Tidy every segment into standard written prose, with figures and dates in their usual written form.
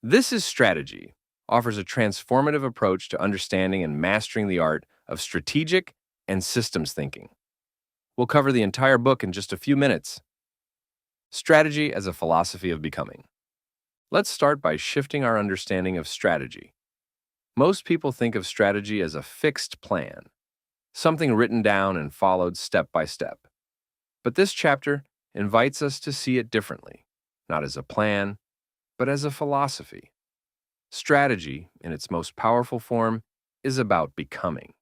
This is Strategy, offers a transformative approach to understanding and mastering the art of strategic and systems thinking. We'll cover the entire book in just a few minutes. Strategy as a philosophy of becoming. Let's start by shifting our understanding of strategy. Most people think of strategy as a fixed plan, something written down and followed step by step. But this chapter invites us to see it differently, not as a plan, but as a philosophy. Strategy, in its most powerful form, is about becoming.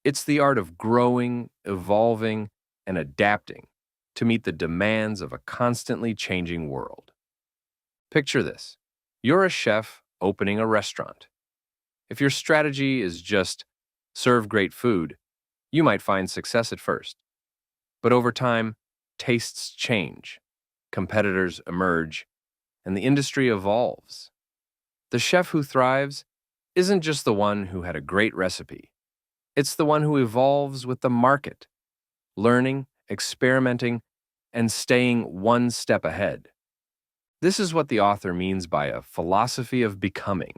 It's the art of growing, evolving, and adapting to meet the demands of a constantly changing world. Picture this. You're a chef opening a restaurant. If your strategy is just serve great food, you might find success at first. But over time, tastes change, competitors emerge, and the industry evolves. The chef who thrives isn't just the one who had a great recipe. It's the one who evolves with the market, learning, experimenting, and staying one step ahead. This is what the author means by a philosophy of becoming.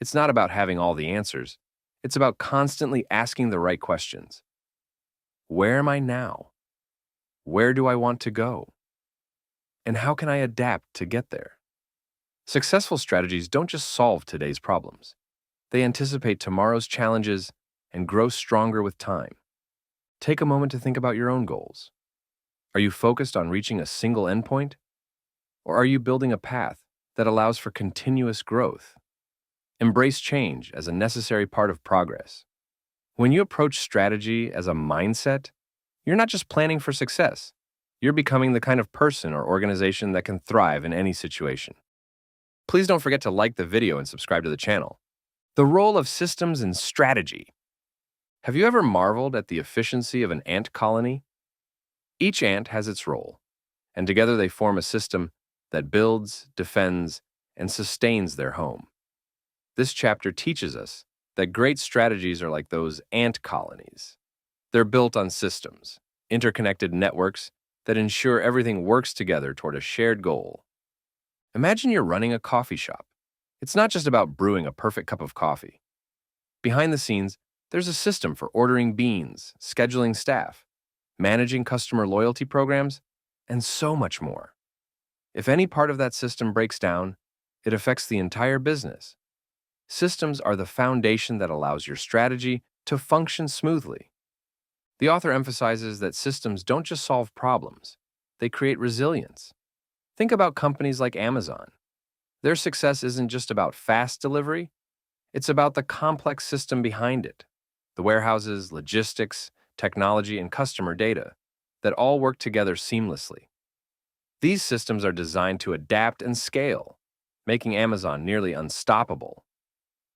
It's not about having all the answers. It's about constantly asking the right questions. Where am I now? Where do I want to go? And how can I adapt to get there? Successful strategies don't just solve today's problems. They anticipate tomorrow's challenges and grow stronger with time. Take a moment to think about your own goals. Are you focused on reaching a single endpoint? Or are you building a path that allows for continuous growth? Embrace change as a necessary part of progress. When you approach strategy as a mindset, you're not just planning for success. You're becoming the kind of person or organization that can thrive in any situation. Please don't forget to like the video and subscribe to the channel. The role of systems in strategy. Have you ever marveled at the efficiency of an ant colony? Each ant has its role, and together they form a system that builds, defends, and sustains their home. This chapter teaches us that great strategies are like those ant colonies. They're built on systems, interconnected networks that ensure everything works together toward a shared goal. Imagine you're running a coffee shop. It's not just about brewing a perfect cup of coffee. Behind the scenes, there's a system for ordering beans, scheduling staff, managing customer loyalty programs, and so much more. If any part of that system breaks down, it affects the entire business. Systems are the foundation that allows your strategy to function smoothly. The author emphasizes that systems don't just solve problems, they create resilience. Think about companies like Amazon. Their success isn't just about fast delivery, it's about the complex system behind it, the warehouses, logistics, technology, and customer data that all work together seamlessly. These systems are designed to adapt and scale, making Amazon nearly unstoppable.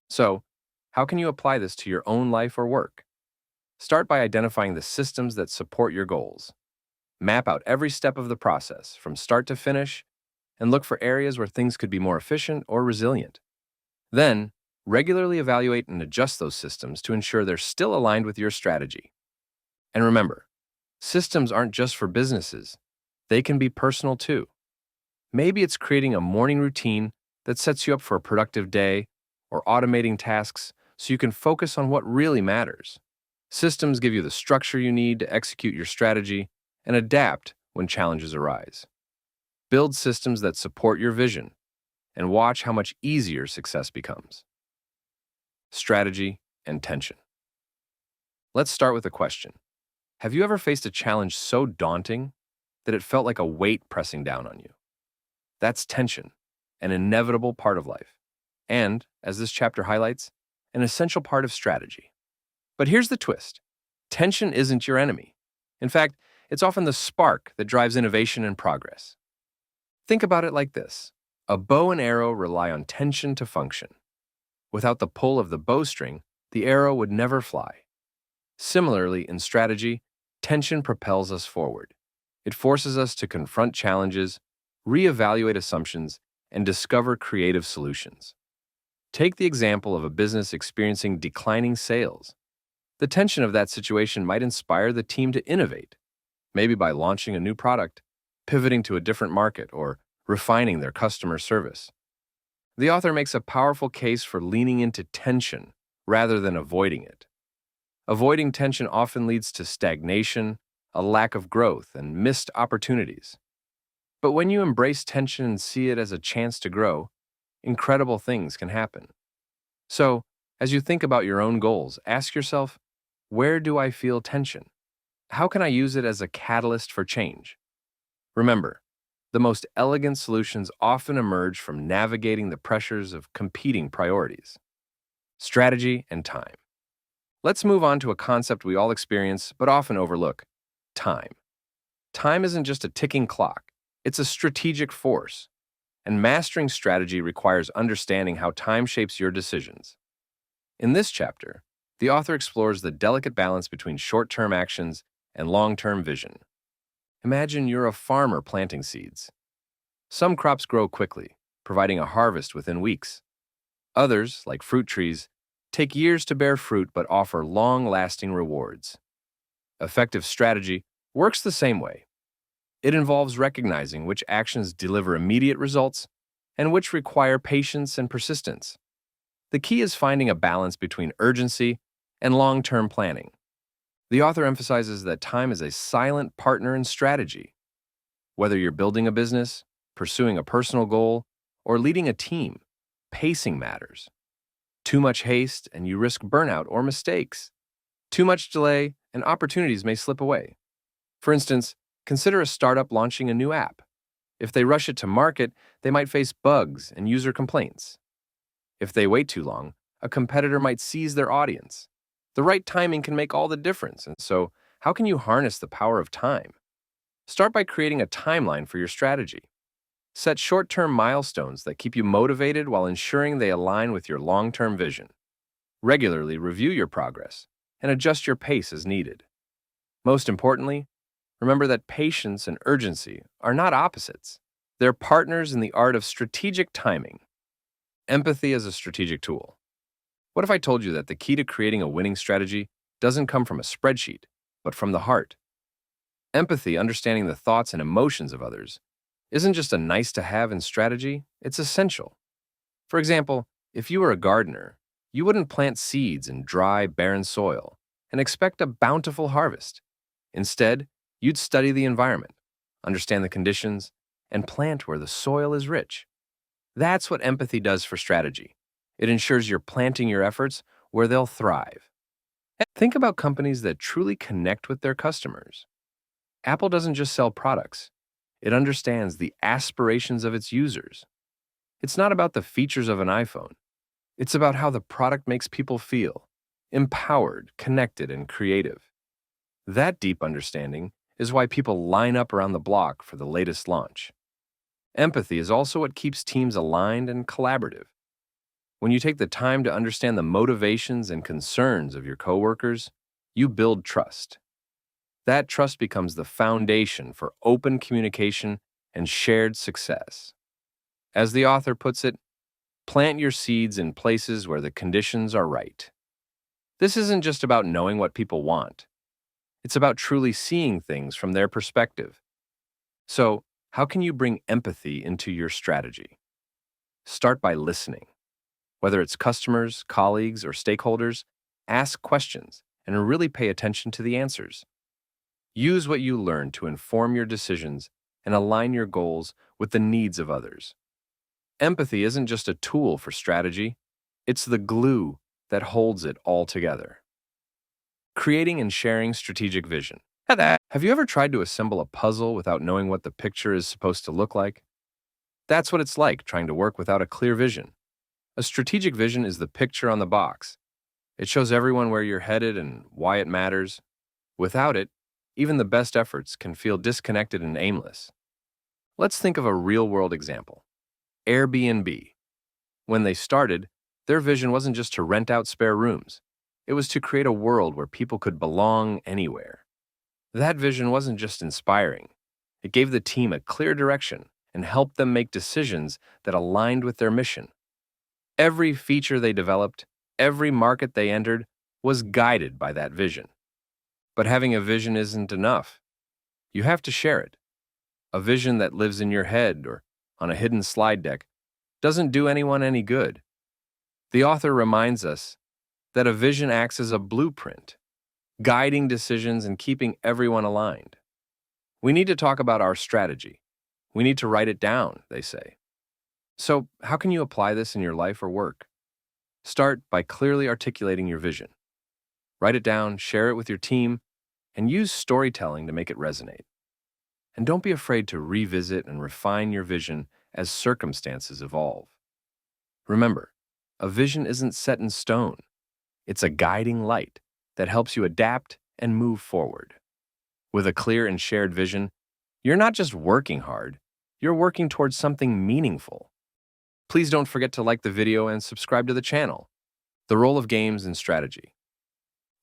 So, how can you apply this to your own life or work? Start by identifying the systems that support your goals. Map out every step of the process, from start to finish, and look for areas where things could be more efficient or resilient. Then, regularly evaluate and adjust those systems to ensure they're still aligned with your strategy. And remember, systems aren't just for businesses. They can be personal too. Maybe it's creating a morning routine that sets you up for a productive day, or automating tasks so you can focus on what really matters. Systems give you the structure you need to execute your strategy and adapt when challenges arise. Build systems that support your vision and watch how much easier success becomes. Strategy and tension. Let's start with a question. Have you ever faced a challenge so daunting that it felt like a weight pressing down on you? That's tension, an inevitable part of life. And, as this chapter highlights, an essential part of strategy. But here's the twist. Tension isn't your enemy. In fact, it's often the spark that drives innovation and progress. Think about it like this. A bow and arrow rely on tension to function. Without the pull of the bowstring, the arrow would never fly. Similarly, in strategy, tension propels us forward. It forces us to confront challenges, reevaluate assumptions, and discover creative solutions. Take the example of a business experiencing declining sales. The tension of that situation might inspire the team to innovate, maybe by launching a new product, pivoting to a different market, or refining their customer service. The author makes a powerful case for leaning into tension rather than avoiding it. Avoiding tension often leads to stagnation, a lack of growth, and missed opportunities. But when you embrace tension and see it as a chance to grow, incredible things can happen. So, as you think about your own goals, ask yourself, where do I feel tension? How can I use it as a catalyst for change? Remember, the most elegant solutions often emerge from navigating the pressures of competing priorities, strategy, and time. Let's move on to a concept we all experience but often overlook: time. Time isn't just a ticking clock, it's a strategic force. And mastering strategy requires understanding how time shapes your decisions. In this chapter, the author explores the delicate balance between short term actions and long term vision. Imagine you're a farmer planting seeds. Some crops grow quickly, providing a harvest within weeks. Others, like fruit trees, take years to bear fruit but offer long lasting rewards. Effective strategy works the same way. It involves recognizing which actions deliver immediate results and which require patience and persistence. The key is finding a balance between urgency and long term planning. The author emphasizes that time is a silent partner in strategy. Whether you're building a business, pursuing a personal goal, or leading a team, pacing matters. Too much haste, and you risk burnout or mistakes. Too much delay, and opportunities may slip away. For instance, consider a startup launching a new app. If they rush it to market, they might face bugs and user complaints. If they wait too long, a competitor might seize their audience. The right timing can make all the difference, and so, how can you harness the power of time? Start by creating a timeline for your strategy. Set short-term milestones that keep you motivated while ensuring they align with your long-term vision. Regularly review your progress and adjust your pace as needed. Most importantly, remember that patience and urgency are not opposites. They're partners in the art of strategic timing. Empathy as a strategic tool. What if I told you that the key to creating a winning strategy doesn't come from a spreadsheet, but from the heart? Empathy, understanding the thoughts and emotions of others, isn't just a nice to have in strategy, it's essential. For example, if you were a gardener, you wouldn't plant seeds in dry, barren soil and expect a bountiful harvest. Instead, you'd study the environment, understand the conditions, and plant where the soil is rich. That's what empathy does for strategy. It ensures you're planting your efforts where they'll thrive. Think about companies that truly connect with their customers. Apple doesn't just sell products, it understands the aspirations of its users. It's not about the features of an iPhone, it's about how the product makes people feel empowered, connected, and creative. That deep understanding is why people line up around the block for the latest launch. Empathy is also what keeps teams aligned and collaborative. When you take the time to understand the motivations and concerns of your coworkers, you build trust. That trust becomes the foundation for open communication and shared success. As the author puts it, plant your seeds in places where the conditions are right. This isn't just about knowing what people want. It's about truly seeing things from their perspective. So, how can you bring empathy into your strategy? Start by listening. Whether it's customers, colleagues, or stakeholders, ask questions and really pay attention to the answers. Use what you learn to inform your decisions and align your goals with the needs of others. Empathy isn't just a tool for strategy, it's the glue that holds it all together. Creating and sharing strategic vision. Have you ever tried to assemble a puzzle without knowing what the picture is supposed to look like? That's what it's like trying to work without a clear vision. A strategic vision is the picture on the box. It shows everyone where you're headed and why it matters. Without it, even the best efforts can feel disconnected and aimless. Let's think of a real-world example. Airbnb. When they started, their vision wasn't just to rent out spare rooms. It was to create a world where people could belong anywhere. That vision wasn't just inspiring. It gave the team a clear direction and helped them make decisions that aligned with their mission. Every feature they developed, every market they entered, was guided by that vision. But having a vision isn't enough. You have to share it. A vision that lives in your head or on a hidden slide deck doesn't do anyone any good. The author reminds us that a vision acts as a blueprint, guiding decisions and keeping everyone aligned. We need to talk about our strategy. We need to write it down, they say. So, how can you apply this in your life or work? Start by clearly articulating your vision. Write it down, share it with your team, and use storytelling to make it resonate. And don't be afraid to revisit and refine your vision as circumstances evolve. Remember, a vision isn't set in stone. It's a guiding light that helps you adapt and move forward. With a clear and shared vision, you're not just working hard, you're working towards something meaningful. Please don't forget to like the video and subscribe to the channel. The role of games in strategy.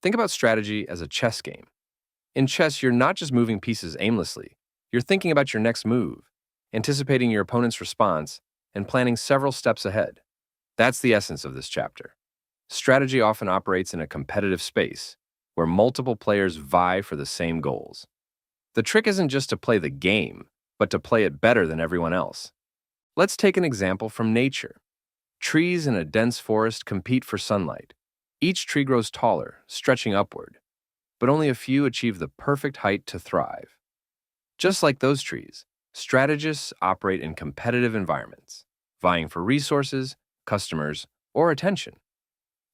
Think about strategy as a chess game. In chess, you're not just moving pieces aimlessly. You're thinking about your next move, anticipating your opponent's response, and planning several steps ahead. That's the essence of this chapter. Strategy often operates in a competitive space, where multiple players vie for the same goals. The trick isn't just to play the game, but to play it better than everyone else. Let's take an example from nature. Trees in a dense forest compete for sunlight. Each tree grows taller, stretching upward, but only a few achieve the perfect height to thrive. Just like those trees, strategists operate in competitive environments, vying for resources, customers, or attention.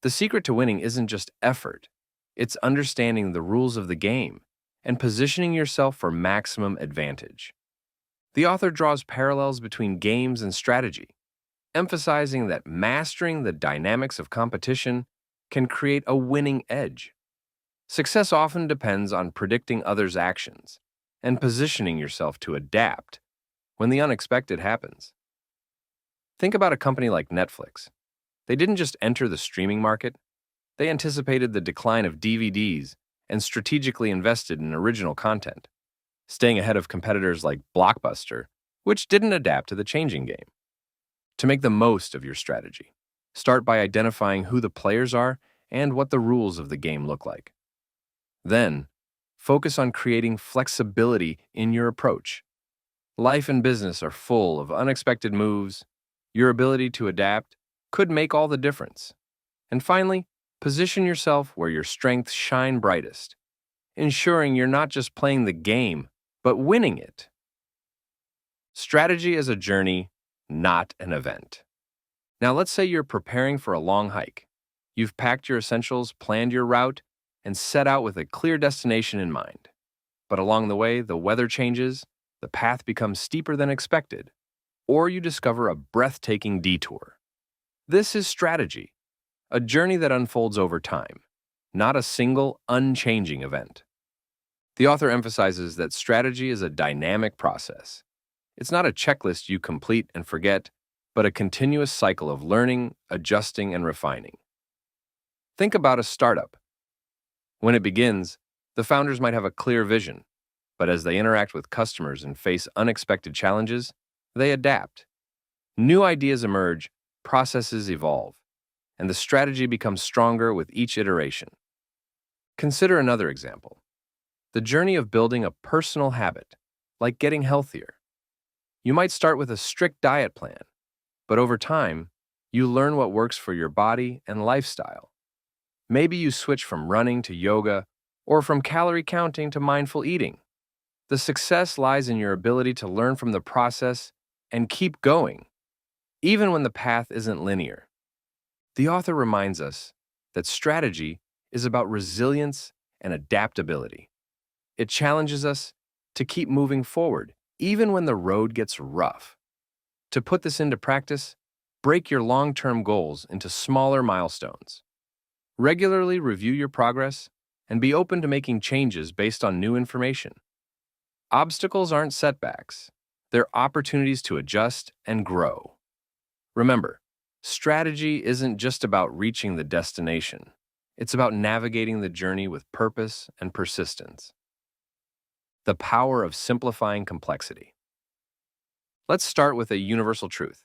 The secret to winning isn't just effort, it's understanding the rules of the game and positioning yourself for maximum advantage. The author draws parallels between games and strategy, emphasizing that mastering the dynamics of competition can create a winning edge. Success often depends on predicting others' actions and positioning yourself to adapt when the unexpected happens. Think about a company like Netflix. They didn't just enter the streaming market, they anticipated the decline of DVDs and strategically invested in original content, staying ahead of competitors like Blockbuster, which didn't adapt to the changing game. To make the most of your strategy, start by identifying who the players are and what the rules of the game look like. Then, focus on creating flexibility in your approach. Life and business are full of unexpected moves. Your ability to adapt could make all the difference. And finally, position yourself where your strengths shine brightest, ensuring you're not just playing the game, but winning it. Strategy is a journey, not an event. Now let's say you're preparing for a long hike. You've packed your essentials, planned your route, and set out with a clear destination in mind. But along the way, the weather changes, the path becomes steeper than expected, or you discover a breathtaking detour. This is strategy, a journey that unfolds over time, not a single, unchanging event. The author emphasizes that strategy is a dynamic process. It's not a checklist you complete and forget, but a continuous cycle of learning, adjusting, and refining. Think about a startup. When it begins, the founders might have a clear vision, but as they interact with customers and face unexpected challenges, they adapt. New ideas emerge, processes evolve, and the strategy becomes stronger with each iteration. Consider another example. The journey of building a personal habit, like getting healthier. You might start with a strict diet plan, but over time, you learn what works for your body and lifestyle. Maybe you switch from running to yoga or from calorie counting to mindful eating. The success lies in your ability to learn from the process and keep going, even when the path isn't linear. The author reminds us that strategy is about resilience and adaptability. It challenges us to keep moving forward, even when the road gets rough. To put this into practice, break your long-term goals into smaller milestones. Regularly review your progress and be open to making changes based on new information. Obstacles aren't setbacks, they're opportunities to adjust and grow. Remember, strategy isn't just about reaching the destination. It's about navigating the journey with purpose and persistence. The power of simplifying complexity. Let's start with a universal truth.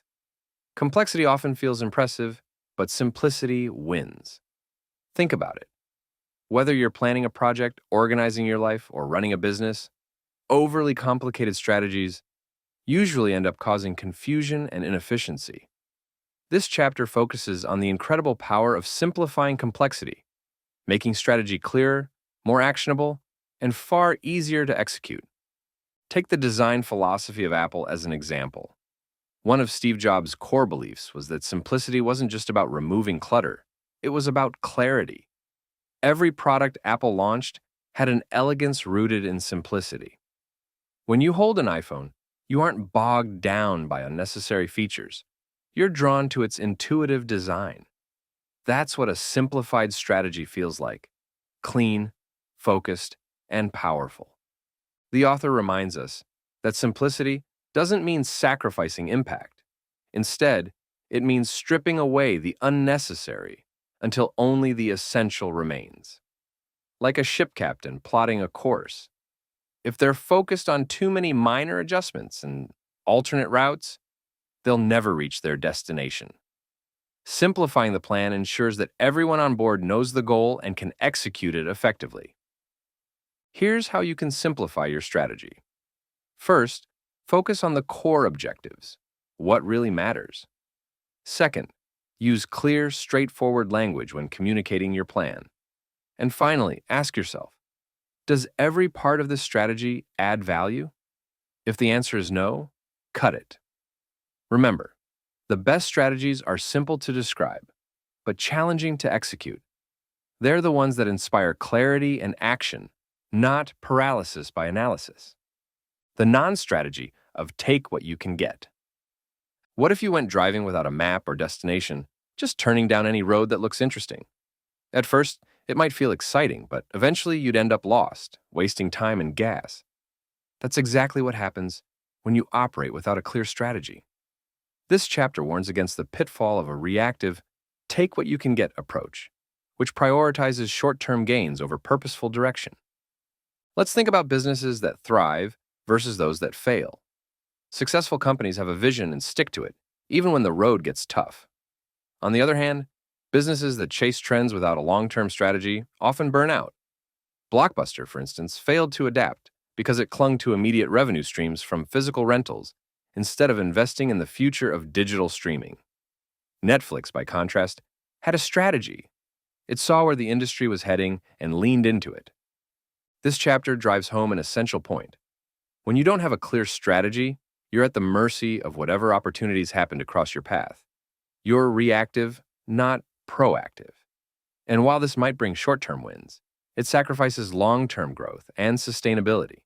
Complexity often feels impressive, but simplicity wins. Think about it. Whether you're planning a project, organizing your life, or running a business, overly complicated strategies usually end up causing confusion and inefficiency. This chapter focuses on the incredible power of simplifying complexity, making strategy clearer, more actionable, and far easier to execute. Take the design philosophy of Apple as an example. One of Steve Jobs' core beliefs was that simplicity wasn't just about removing clutter, it was about clarity. Every product Apple launched had an elegance rooted in simplicity. When you hold an iPhone, you aren't bogged down by unnecessary features. You're drawn to its intuitive design. That's what a simplified strategy feels like: clean, focused, and powerful. The author reminds us that simplicity doesn't mean sacrificing impact. Instead, it means stripping away the unnecessary until only the essential remains. Like a ship captain plotting a course, if they're focused on too many minor adjustments and alternate routes, they'll never reach their destination. Simplifying the plan ensures that everyone on board knows the goal and can execute it effectively. Here's how you can simplify your strategy. First, focus on the core objectives, what really matters. Second, use clear, straightforward language when communicating your plan. And finally, ask yourself, does every part of this strategy add value? If the answer is no, cut it. Remember, the best strategies are simple to describe, but challenging to execute. They're the ones that inspire clarity and action, not paralysis by analysis. The non-strategy of take what you can get. What if you went driving without a map or destination, just turning down any road that looks interesting? At first, it might feel exciting, but eventually you'd end up lost, wasting time and gas. That's exactly what happens when you operate without a clear strategy. This chapter warns against the pitfall of a reactive, take-what-you-can-get approach, which prioritizes short-term gains over purposeful direction. Let's think about businesses that thrive versus those that fail. Successful companies have a vision and stick to it, even when the road gets tough. On the other hand, businesses that chase trends without a long-term strategy often burn out. Blockbuster, for instance, failed to adapt because it clung to immediate revenue streams from physical rentals instead of investing in the future of digital streaming. Netflix, by contrast, had a strategy. It saw where the industry was heading and leaned into it. This chapter drives home an essential point. When you don't have a clear strategy, you're at the mercy of whatever opportunities happen to cross your path. You're reactive, not proactive. And while this might bring short-term wins, it sacrifices long-term growth and sustainability.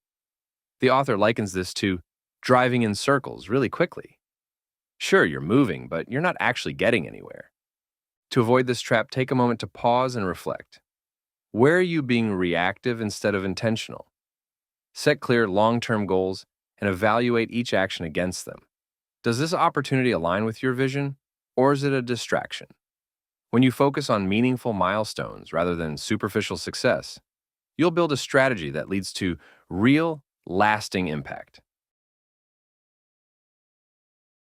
The author likens this to driving in circles really quickly. Sure, you're moving, but you're not actually getting anywhere. To avoid this trap, take a moment to pause and reflect. Where are you being reactive instead of intentional? Set clear long-term goals and evaluate each action against them. Does this opportunity align with your vision, or is it a distraction? When you focus on meaningful milestones rather than superficial success, you'll build a strategy that leads to real, lasting impact.